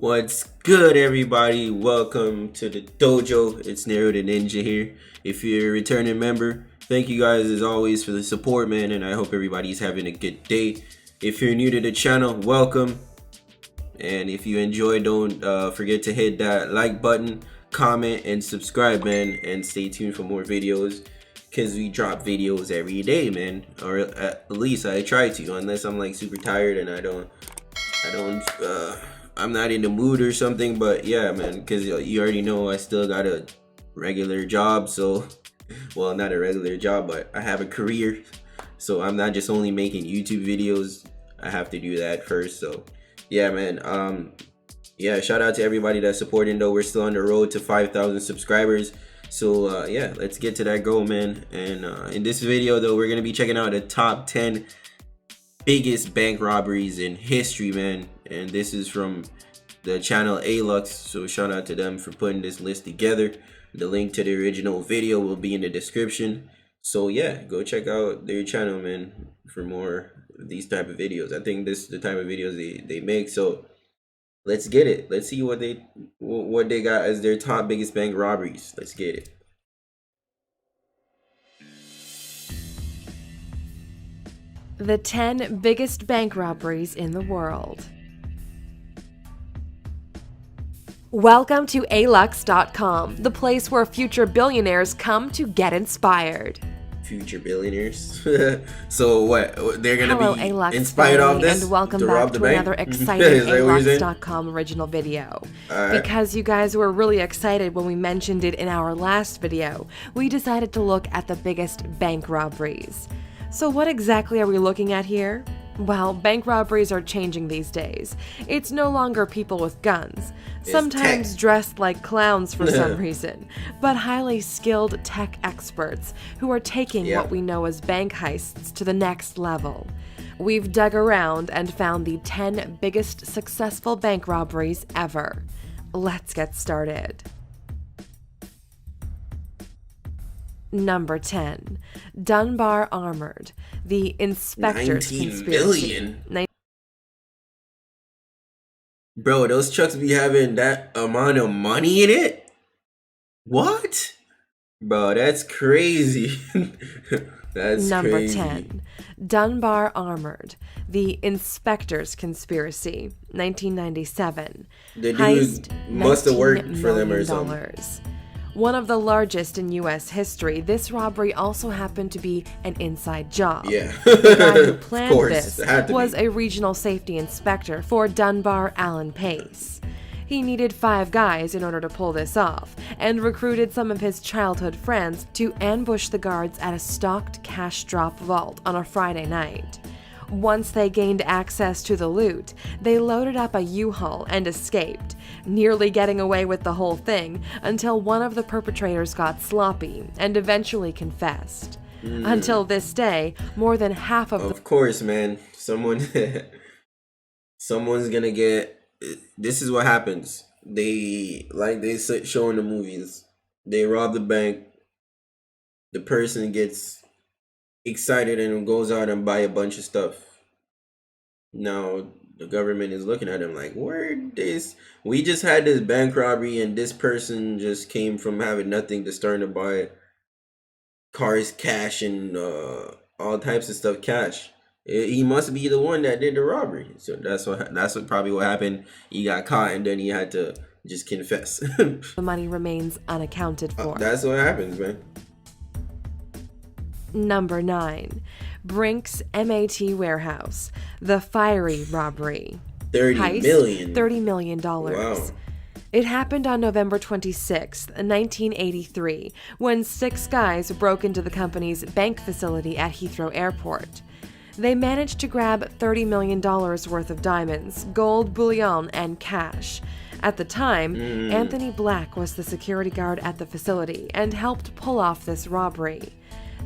What's good, everybody? Welcome to the dojo. It's Nero the Ninja here. If you're a returning member, thank you guys as always for the support, man, and I hope everybody's having a good day. If you're new to the channel, welcome. And if you enjoy, don't forget to hit that like button, comment, and subscribe, man, and stay tuned for more videos because we drop videos every day, man, or at least I try to, unless I'm like super tired and I'm not in the mood or something. But yeah, man, because you already know I still got a regular job. So, well, not a regular job, but I have a career. So I'm not just only making YouTube videos. I have to do that first. So yeah, man. Yeah, shout out to everybody that's supporting, though. We're still on the road to 5,000 subscribers. So yeah, let's get to that goal, man. And in this video, though, we're gonna be checking out the top 10 biggest bank robberies in history, man. And this is from the channel Alux, so shout out to them for putting this list together. The link to the original video will be in the description. So yeah, go check out their channel, man, for more of these type of videos. I think this is the type of videos they make. So let's get it. Let's see what they got as their top biggest bank robberies. Let's get it. The 10 biggest bank robberies in the world. Welcome to alux.com, the place where future billionaires come to get inspired. Future billionaires. So what? They're gonna Hello, be Alux inspired off this? and welcome to back rob the to bank? another exciting Is that what you're saying? alux.com original video. Alright. Because you guys were really excited when we mentioned it in our last video, we decided to look at the biggest bank robberies. So what exactly are we looking at here? Well, bank robberies are changing these days. It's no longer people with guns, sometimes dressed like clowns for some reason, but highly skilled tech experts who are taking what we know as bank heists to the next level. We've dug around and found the 10 biggest successful bank robberies ever. Let's get started. Number 10. Dunbar Armored, the Inspector's 19 Conspiracy. million? Bro, those trucks be having that amount of money in it? What? Bro, that's crazy. That's Number crazy. 10. Dunbar Armored, the Inspector's Conspiracy, 1997. The dude Heist, must have worked $19 for them or million. something. One of the largest in U.S. history, this robbery also happened to be an inside job. Yeah. The guy who Of planned course, this it had to was be. a regional safety inspector for Dunbar Allen Pace. He needed 5 guys in order to pull this off, and recruited some of his childhood friends to ambush the guards at a stocked cash drop vault on a Friday night. Once they gained access to the loot, they loaded up a U-Haul and escaped, nearly getting away with the whole thing until one of the perpetrators got sloppy and eventually confessed. Until this day, more than half of Of course, man. Someone's gonna get. This is what happens. They show in the movies. They rob the bank. The person gets excited and goes out and buy a bunch of stuff. Now the government is looking at him like, we just had this bank robbery and this person just came from having nothing to starting to buy cars, cash, and all types of stuff cash. He must be the one that did the robbery. So that's what probably what happened. He got caught and then he had to just confess. the money remains unaccounted for. That's what happens, man. Number 9. Brinks MAT Warehouse, the Fiery Robbery. 30 Heist, million. $30 million. Wow. It happened on November 26, 1983, when 6 guys broke into the company's bank facility at Heathrow Airport. They managed to grab $30 million worth of diamonds, gold bullion, and cash. At the time, Anthony Black was the security guard at the facility and helped pull off this robbery.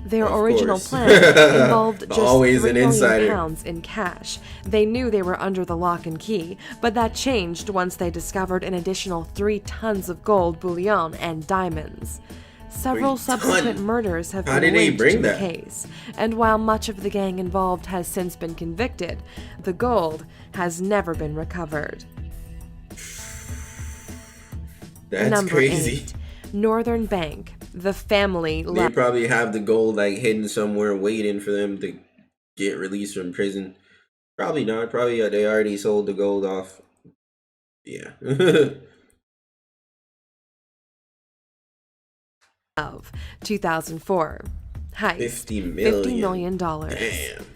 Their original course. plan involved just Always £3 an million insider. in cash. They knew they were under the lock and key, but that changed once they discovered an additional 3 tons of gold bullion and diamonds. Several 3 ton? subsequent murders have How been did they linked bring to the that? case, and while much of the gang involved has since been convicted, the gold has never been recovered. That's Number crazy. 8. Northern Bank. The family They probably have the gold like hidden somewhere waiting for them to get released from prison. Probably not. Probably they already sold the gold off. Yeah. of 2004. Heist, 50 $50 million. million. Damn.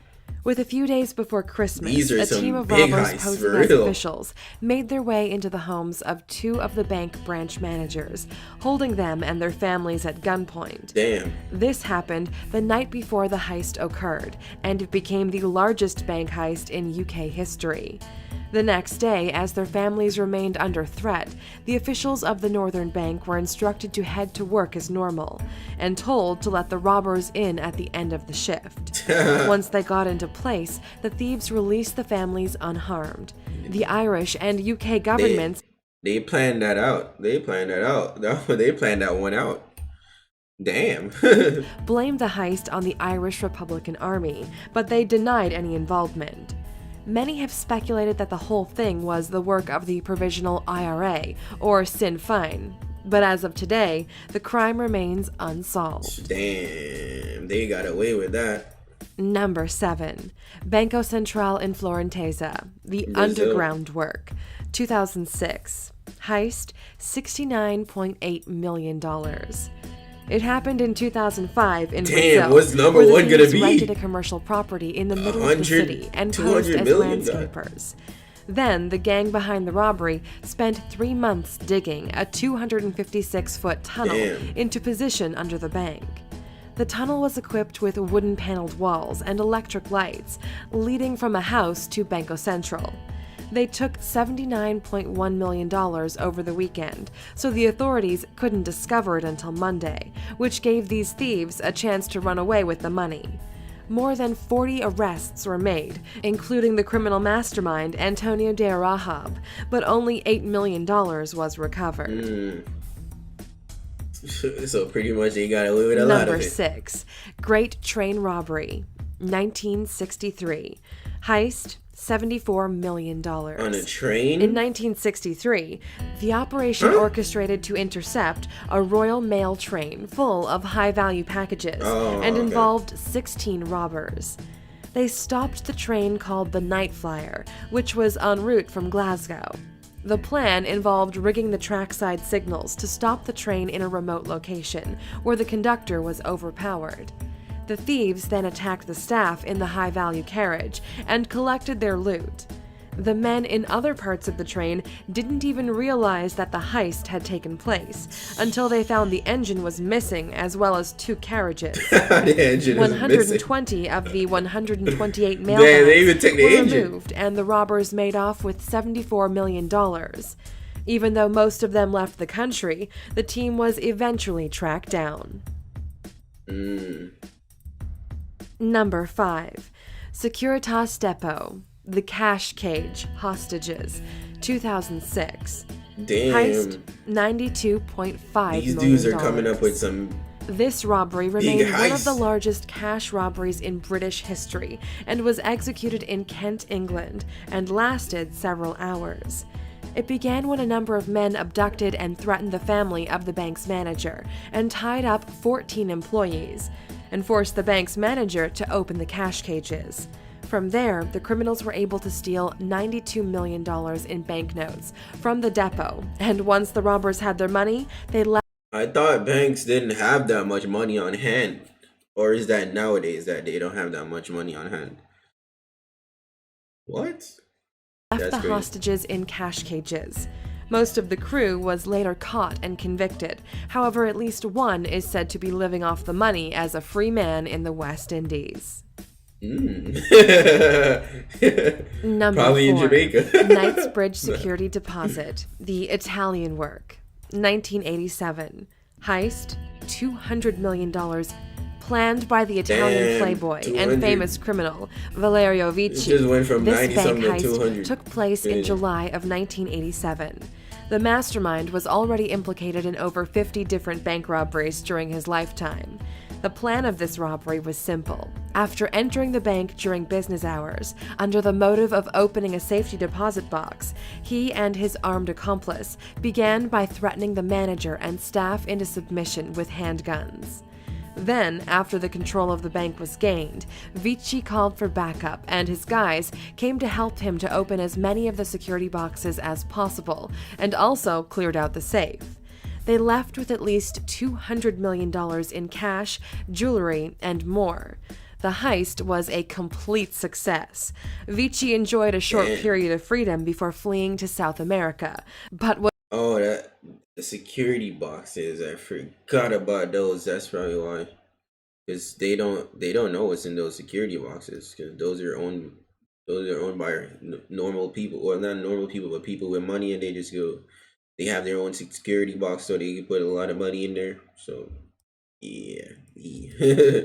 With a few days before Christmas, These are a some team of big robbers heists, posing for as real. officials made their way into the homes of 2 of the bank branch managers, holding them and their families at gunpoint. Damn. This happened the night before the heist occurred, and it became the largest bank heist in UK history. The next day, as their families remained under threat, the officials of the Northern Bank were instructed to head to work as normal, and told to let the robbers in at the end of the shift. Once they got into place, the thieves released the families unharmed. The Irish and UK governments They planned that out. They planned that out. They planned that one out. Damn. blamed the heist on the Irish Republican Army, but they denied any involvement. Many have speculated that the whole thing was the work of the Provisional IRA, or Sinn Féin, but as of today, the crime remains unsolved. Damn. They got away with that. Number 7. Banco Central in Florentesa, the Brazil. underground work, 2006. Heist, $69.8 million. It happened in 2005 in Brazil. Damn, what's number where the one gonna thieves be? rented a commercial property in the middle of the 100, city and 200 posed as million? landscapers. Then, the gang behind the robbery spent 3 months digging a 256-foot tunnel Damn. into position under the bank. The tunnel was equipped with wooden-paneled walls and electric lights, leading from a house to Banco Central. They took $79.1 million over the weekend, so the authorities couldn't discover it until Monday, which gave these thieves a chance to run away with the money. More than 40 arrests were made, including the criminal mastermind Antonio de Arahab, but only $8 million was recovered. So pretty much they got away with a lot of Number it. 6. Great Train Robbery, 1963. Heist, $74 million. On a train? In 1963, the operation orchestrated to intercept a Royal Mail train full of high-value packages and involved 16 robbers. They stopped the train called the Night Flyer, which was en route from Glasgow. The plan involved rigging the trackside signals to stop the train in a remote location, where the conductor was overpowered. The thieves then attacked the staff in the high-value carriage and collected their loot. The men in other parts of the train didn't even realize that the heist had taken place until they found the engine was missing as well as 2 carriages. The engine is missing. 120 of the 128 Damn, they even mailbags took the were engine. removed, and the robbers made off with $74 million. Even though most of them left the country, the team was eventually tracked down. Number 5. Securitas Depot, the cash cage hostages, 2006. Damn. Heist, $92.5 These million. dudes are coming up with some. This robbery remained one of heist. the largest cash robberies in British history and was executed in Kent, England, and lasted several hours. It began when a number of men abducted and threatened the family of the bank's manager and tied up 14 employees, and forced the bank's manager to open the cash cages. From there, the criminals were able to steal $92 million in banknotes from the depot, and once the robbers had their money, they left I thought banks didn't have that much money on hand. Or is that nowadays that they don't have that much money on hand? What? That's the crazy. hostages in cash cages. Most of the crew was later caught and convicted. However, at least one is said to be living off the money as a free man in the West Indies. Number Probably 4. in Jamaica. Knightsbridge Security Deposit, the Italian work, 1987. Heist, $200 million. Planned by the Italian Damn, playboy 200. and famous criminal Valerio Vici, It just went from this 90 bank something to heist 200. took place in Crazy. July of 1987. The mastermind was already implicated in over 50 different bank robberies during his lifetime. The plan of this robbery was simple. After entering the bank during business hours, under the motive of opening a safety deposit box, he and his armed accomplice began by threatening the manager and staff into submission with handguns. Then, after the control of the bank was gained, Vici called for backup, and his guys came to help him to open as many of the security boxes as possible, and also cleared out the safe. They left with at least $200 million in cash, jewelry, and more. The heist was a complete success. Vici enjoyed a short period of freedom before fleeing to South America, but was Oh, that the security boxes. I forgot about those. That's probably why. Because they don't know what's in those security boxes. Because those are owned by normal people, or not normal people, but people with money, and they just go. They have their own security box, so they can put a lot of money in there. So yeah.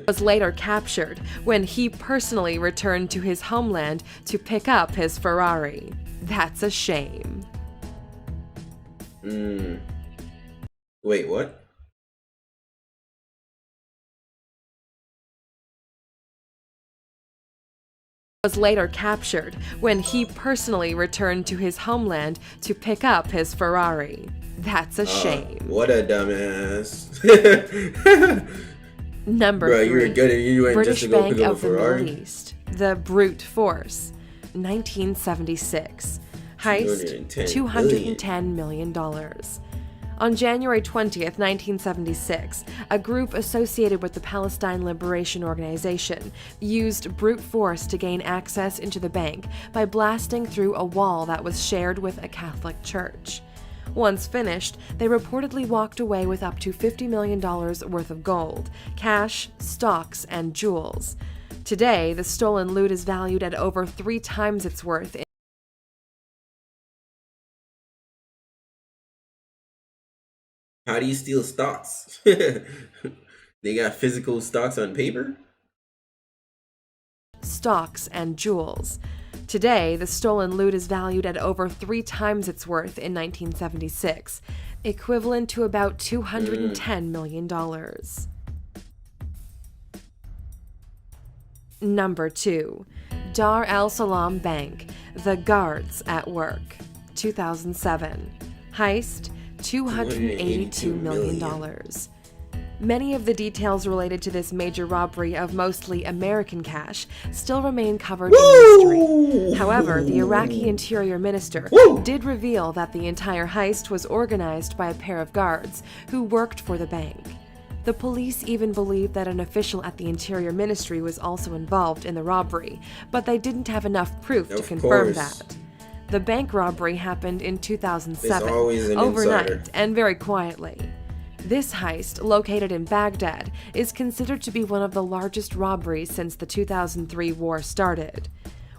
was later captured when he personally returned to his homeland to pick up his Ferrari. That's a shame. Wait, what? Was later captured when he personally returned to his homeland to pick up his Ferrari. That's a shame. What a dumbass. Number Bro, 3. you were good and you went British just to go Bank pick up a of the Ferrari? Middle East. The Brute Force. 1976. Heist, $210 million. On January 20th, 1976, a group associated with the Palestine Liberation Organization used brute force to gain access into the bank by blasting through a wall that was shared with a Catholic church. Once finished, they reportedly walked away with up to $50 million worth of gold, cash, stocks, and jewels. Today, the stolen loot is valued at over 3 times its worth. How do you steal stocks? They got physical stocks on paper? Stocks and jewels. Today, the stolen loot is valued at over 3 times its worth in 1976, equivalent to about $210 million. Number 2. Dar al Salam Bank, The Guards at Work, 2007. Heist, $282 million. Many of the details related to this major robbery of mostly American cash still remain covered in mystery. However, the Iraqi Interior Minister did reveal that the entire heist was organized by a pair of guards who worked for the bank. The police even believed that an official at the Interior Ministry was also involved in the robbery, but they didn't have enough proof to confirm that. The bank robbery happened in 2007, overnight insider. and very quietly. This heist, located in Baghdad, is considered to be one of the largest robberies since the 2003 war started.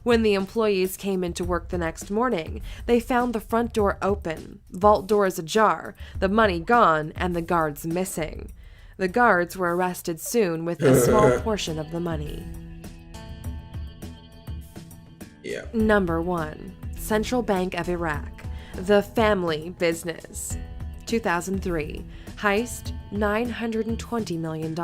When the employees came into work the next morning, they found the front door open, vault doors ajar, the money gone, and the guards missing. The guards were arrested soon with a small portion of the money. Yeah. Number 1. Central Bank of Iraq. The Family Business. 2003. Heist, $920 million.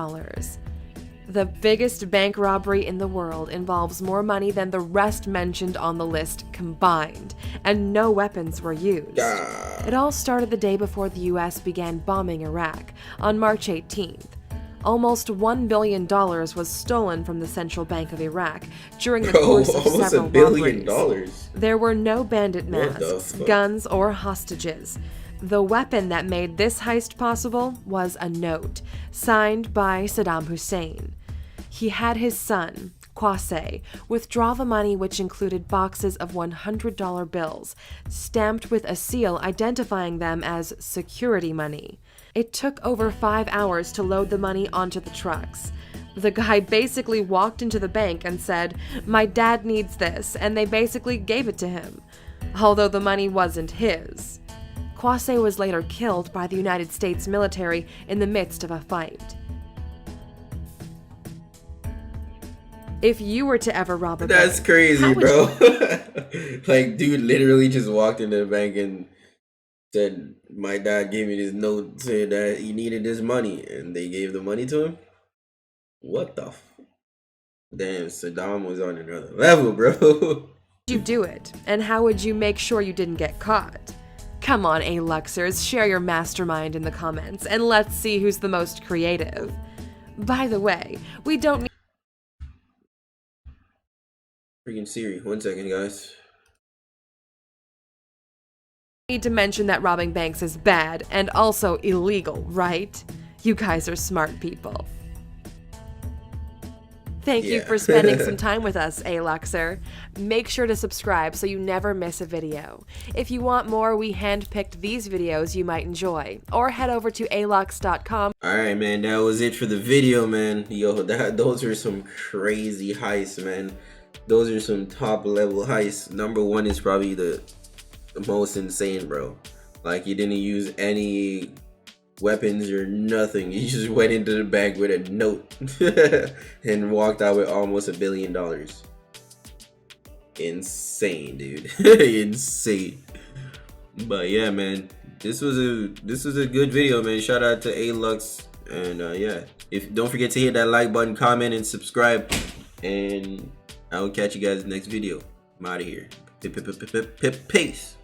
The biggest bank robbery in the world involves more money than the rest mentioned on the list combined, and no weapons were used. It all started the day before the U.S. began bombing Iraq, on March 18th. Almost $1 billion was stolen from the Central Bank of Iraq during the course of several $1 billion. robberies. There were no bandit masks, guns, or hostages. The weapon that made this heist possible was a note, signed by Saddam Hussein. He had his son, Qasem, withdraw the money, which included boxes of $100 bills, stamped with a seal identifying them as security money. It took over 5 hours to load the money onto the trucks. The guy basically walked into the bank and said, "My dad needs this," and they basically gave it to him, although the money wasn't his. Qasem was later killed by the United States military in the midst of a fight. If you were to ever rob a bank, That's crazy, bro. Like, dude literally just walked into the bank and said, "My dad gave me this note saying that he needed this money," and they gave the money to him. What the? Damn, Saddam was on another level, bro. You do it, and how would you make sure you didn't get caught? Come on, A-Luxers, share your mastermind in the comments, and let's see who's the most creative. By the way, we don't need Freaking Siri. 1 second, guys. to mention that robbing banks is bad and also illegal, right? You guys are smart people. Thank you for spending some time with us, A-Luxer. Make sure to subscribe so you never miss a video. If you want more, we handpicked these videos you might enjoy. Or head over to alux.com. Alright, man, that was it for the video, man. Yo, those are some crazy heists, man. Those are some top level heists. Number one is probably the most insane, bro. Like, you didn't use any weapons or nothing. You just went into the bank with a note and walked out with almost $1 billion. Insane, dude. Insane. But yeah, man, this was a good video, man. Shout out to A-Lux, and yeah, don't forget to hit that like button, comment, and subscribe, and I will catch you guys next video. I'm out of here. Peace.